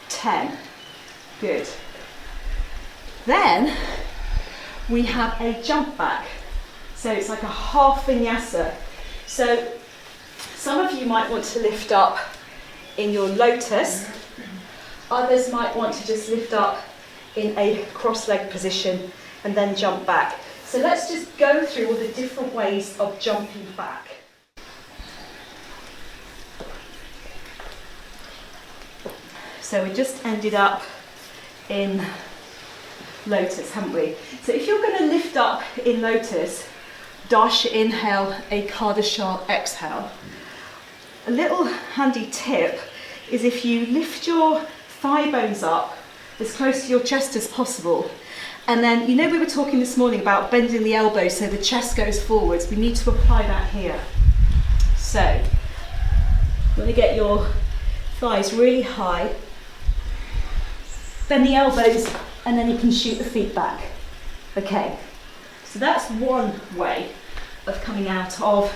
10. Good. Then we have a jump back. So it's like a half vinyasa. So some of you might want to lift up in your lotus. Others might want to just lift up in a cross-leg position and then jump back. So let's just go through all the different ways of jumping back. So we just ended up in Lotus, haven't we? So if you're going to lift up in Lotus, Dasha inhale, Ekadasha exhale. A little handy tip is if you lift your thigh bones up as close to your chest as possible, and then, you know, we were talking this morning about bending the elbows so the chest goes forwards. We need to apply that here. So you want to get your thighs really high, bend the elbows, and then you can shoot the feet back. Okay, so that's one way of coming out of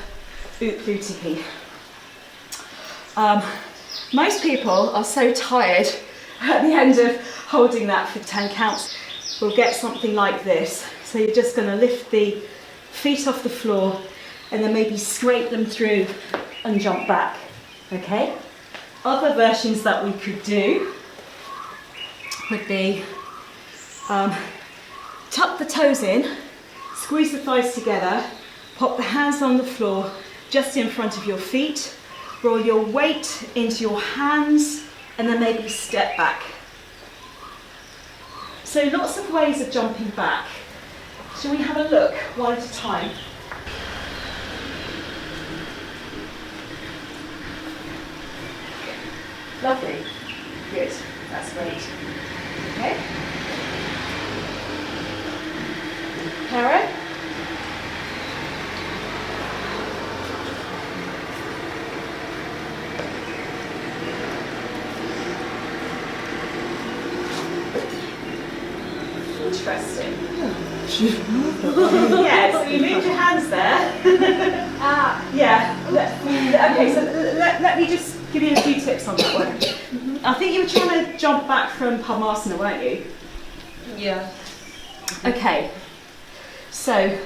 utpluthih. Most people are so tired at the end of holding that for 10 counts. We'll get something like this. So you're just going to lift the feet off the floor and then maybe scrape them through and jump back. Okay? Other versions that we could do would be tuck the toes in, squeeze the thighs together, pop the hands on the floor just in front of your feet, roll your weight into your hands, and then maybe step back. So lots of ways of jumping back. Shall we have a look one at a time? Lovely. Good. That's great. Okay. Karen? Interesting. Yeah, so you moved your hands there. Yeah. Okay, so let me just give you a few tips on that one. I think you were trying to jump back from padmasana, weren't you? Yeah. Okay. So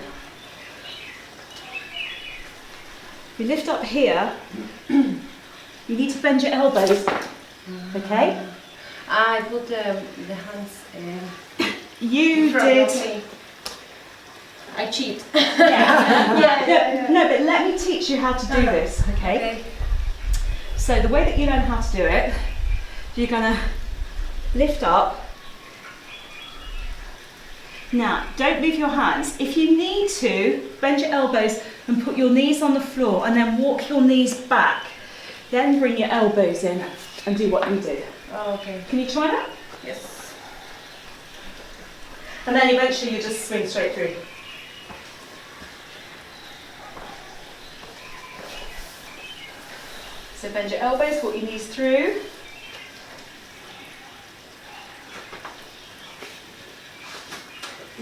you lift up here. You need to bend your elbows. Okay? I put the hands You front did. of me. I cheat. Yeah. No, but let me teach you how to do this, okay? Okay. So the way that you learn how to do it, you're gonna lift up. Now, don't move your hands. If you need to, bend your elbows and put your knees on the floor and then walk your knees back. Then bring your elbows in and do what you did. Oh, okay. Can you try that? Yes. And then eventually you just swing straight through. So bend your elbows, walk your knees through.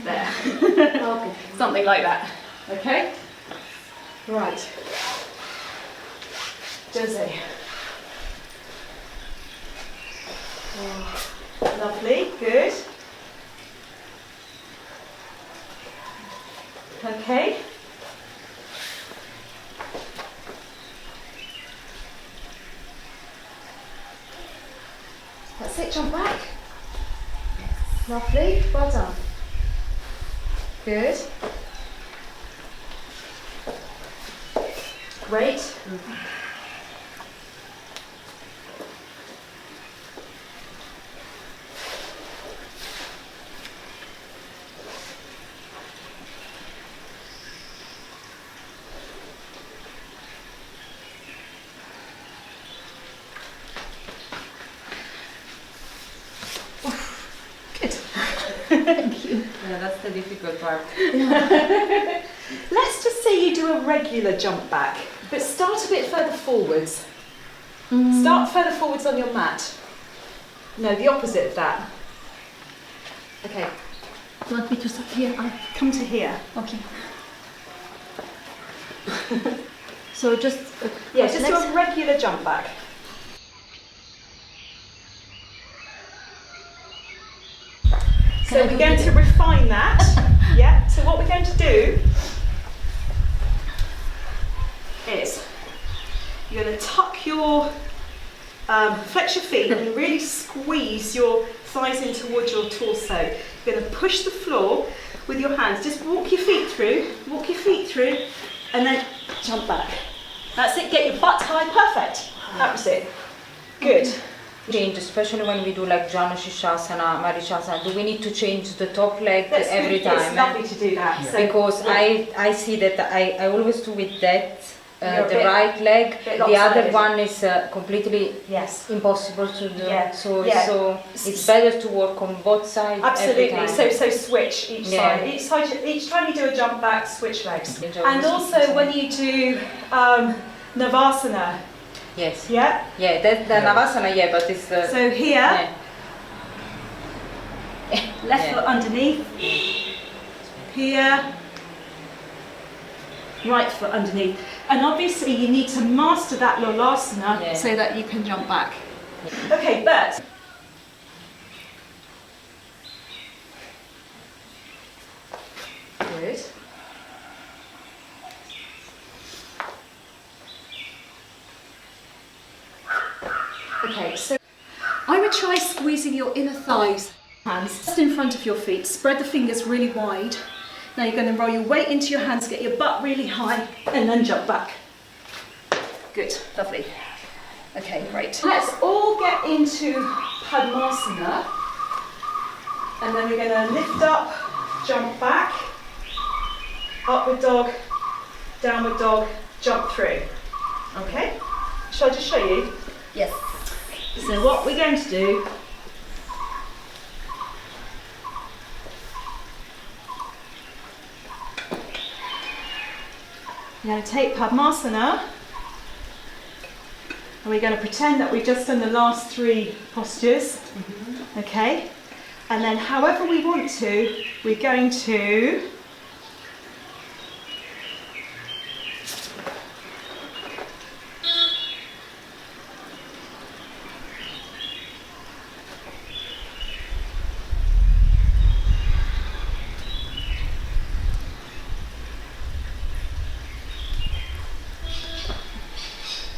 There. Okay. Something like that. Okay? Right. Jersey. Oh, lovely, good. Okay. That's it, jump back. Lovely, well done. Good. Great. Thank you. Yeah, that's the difficult part. Let's just say you do a regular jump back, but start a bit further forwards. Start further forwards on your mat. No, the opposite of that. Okay. Do you want me to start here? Come to here. Okay. So just Yeah, just do a regular jump back. So we're going to refine that. Yeah, so what we're going to do is you're going to tuck your, flex your feet and really squeeze your thighs in towards your torso. You're going to push the floor with your hands. Just walk your feet through, and then jump back. That's it, get your butt high, perfect. That was it. Good. Change, especially when we do like jnana shishasana, marishasana, do we need to change the top leg every time? It's lovely to do that. Yeah. So, because I see that I always do with that, the right leg, the lopsided. other one is completely impossible to do. Yeah. So it's Yeah. better to work on both sides. Absolutely. Every time. So switch each Yeah. side. Each time you do a jump back, switch legs. Enjoy And this. also when you do navasana. Yes. Yeah. Yeah, that's the navasana. Yeah, but it's So here, yeah. left foot underneath. Here, right foot underneath. And obviously you need to master that lolasana so that you can jump back. Okay, but good. Okay, so I would try squeezing your inner thighs, hands just in front of your feet. Spread the fingers really wide. Now you're going to roll your weight into your hands, get your butt really high, and then jump back. Good, lovely. Okay, great. Let's all get into padmasana, and then we're going to lift up, jump back, upward dog, downward dog, jump through. Okay? Shall I just show you? Yes. So what we're going to do we're going to take padmasana and we're going to pretend that we've just done the last three postures. Okay? And then however we want to, we're going to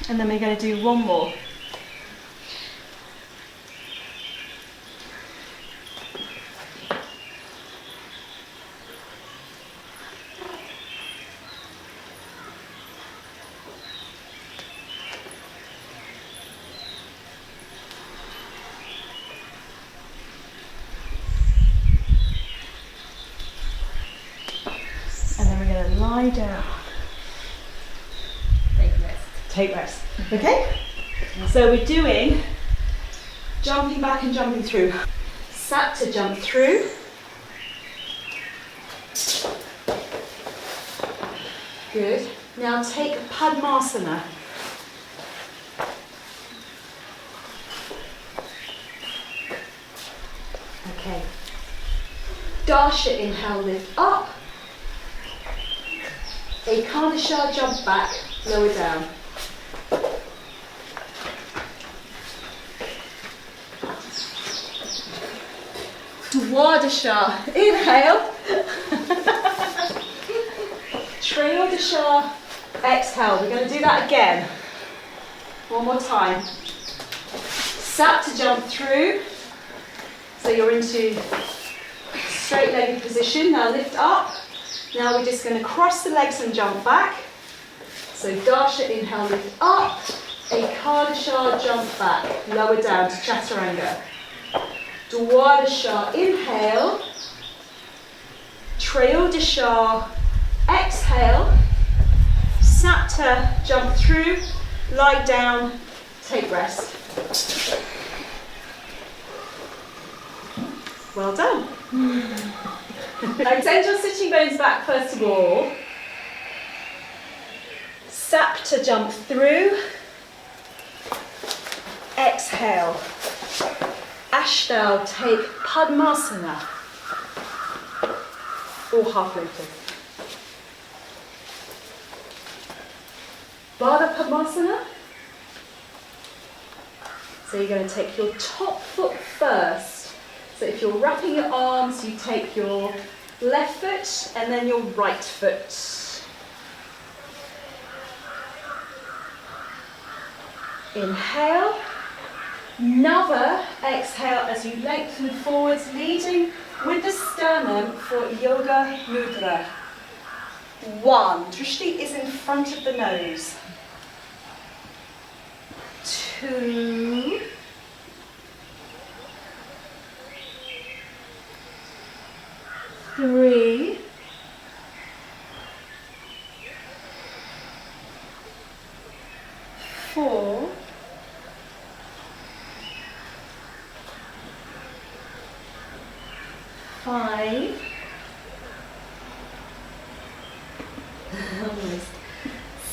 and then we're going to do one more. And then we're going to lie down. Take rest. Okay? So we're doing jumping back and jumping through. Sat to jump through. Good. Now take padmasana. Okay. Darsha inhale, lift up. Ekadasha jump back, lower down. Dwadasha, inhale. Trayodasha, exhale. We're going to do that again. One more time. Sat to jump through. So you're into straight-legged position. Now lift up. Now we're just going to cross the legs and jump back. So Darsha, inhale, lift up. Ekadasha, jump back. Lower down to Chaturanga. Dwadasha, inhale. Trayodasha, exhale. Sapta, jump through. Lie down, take rest. Well done. Extend your sitting bones back first of all. Sapta, jump through. Exhale. Ashta, take padmasana. Or half lotus. Baddhapadmasana. So you're going to take your top foot first. So if you're wrapping your arms, you take your left foot and then your right foot. Inhale. Another exhale as you lengthen forwards, leading with the sternum for yogamudra. 1. Drishti is in front of the nose. 2. 3. 4. 5. Almost.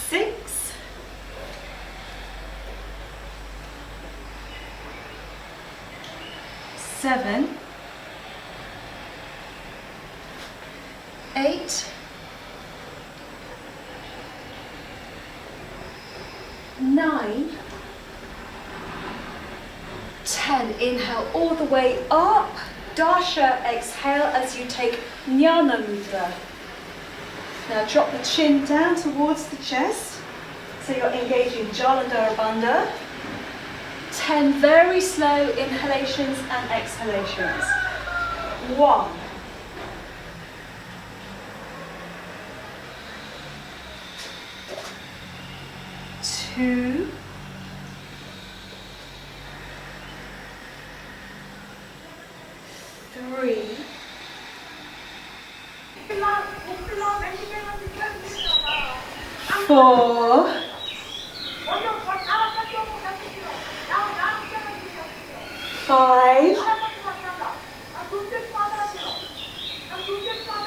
6. 7. 8. 9. 10. Inhale all the way up. Darsha, exhale as you take jnana mudra. Now drop the chin down towards the chest. So you're engaging Jalandhara. 10 very slow inhalations and exhalations. 1. 2. 3. 4. 5.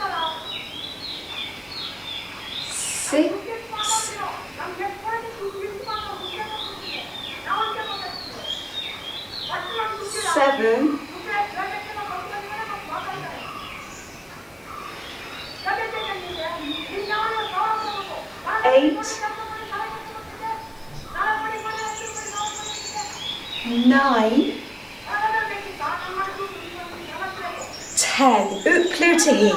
6. 7. 8. 9. 10. Utpluthih.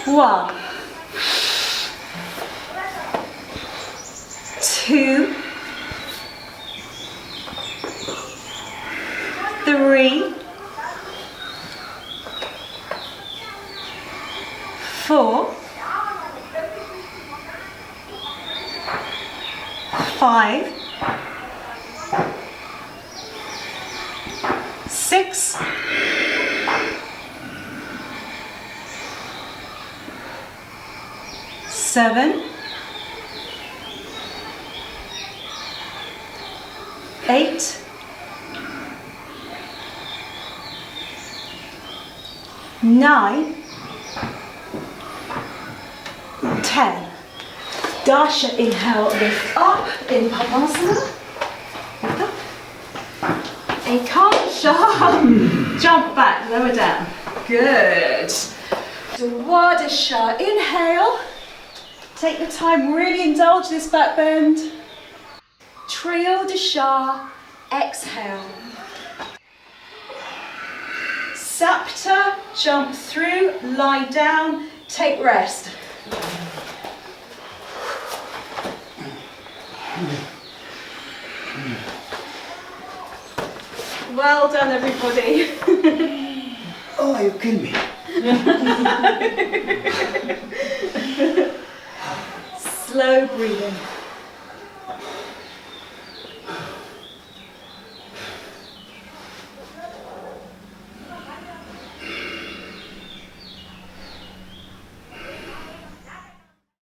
1. 2. 3. 4. 5. 6. 7. 8. 9. 10. Darsha, inhale, lift up in padmasana. Lift up. Ekadasha, jump back, lower down. Good. Dwadasha, inhale. Take the time, really indulge this back bend. Trayodasha, exhale. Sapta, jump through, lie down, take rest. Well done, everybody. Oh, you kill me. Slow breathing.